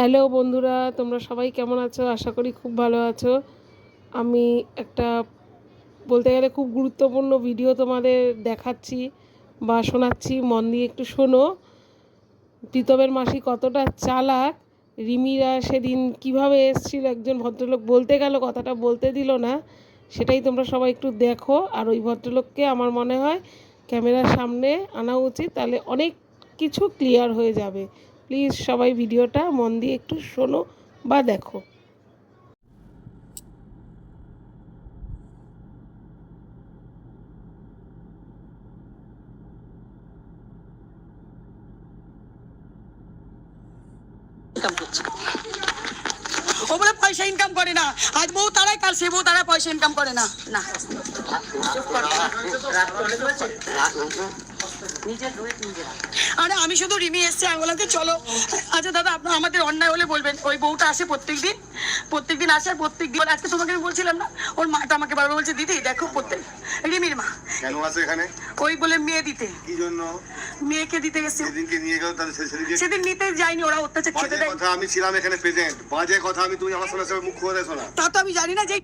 Hello বন্ধুরা, তোমরা সবাই কেমন আছো? আশা করি খুব ভালো আছো। আমি একটা বলতে গেলে খুব গুরুত্বপূর্ণ ভিডিও তোমাদের দেখাচ্ছি বা শোনাচ্ছি, মন দিয়ে একটু শোনো। প্রীতমের মাসি কতটা চালাক, রিমিরা সেদিন কিভাবে এসেছিল, একজন ভদ্রলোক বলতে গেল কথাটা বলতে দিল না, সেটাই তোমরা সবাই একটু দেখো। আর ওই ভদ্রলোককে আমার মনে হয় ক্যামেরার সামনে আনা উচিত, তাহলে অনেক কিছু ক্লিয়ার হয়ে যাবে। প্লিজ সবাই ভিডিওটা মন দিয়ে একটু শোনো বা দেখো। ও বলে পয়সা ইনকাম করে না, আজ বউ তারাই কাল সে বউ তারা পয়সা ইনকাম করে না। না আরে আমি শুধু রিমি এসছে, আমি বললাম চলো। আচ্ছা দাদা, আপনার আমাদের অন্যায় হলে বলবেন। ওই বউটা আসে প্রত্যেকদিন আসে, আর প্রত্যেকদিন আজকে তোমাকে আমি বলছিলাম না, ওর মাটা আমাকে বারবার বলছে দিদি দেখো, রিমির মা কেন আছে এখানে? ওই বলে মেয়ে দিতে, কি জন্য মেয়েকে দিতে গেছে। সেদিনকে নিয়ে গেল, তাহলে সেদিন নিতে যায়নি, ওরা অত্যাচার খেতে বাজে দেয়। কথা, আমি ছিলাম এখানে প্রেজেন্ট। বাজে কথা আমি, তুমি আমার সামনে মুখ খুলে শোনা। তা তো আমি জানি না যে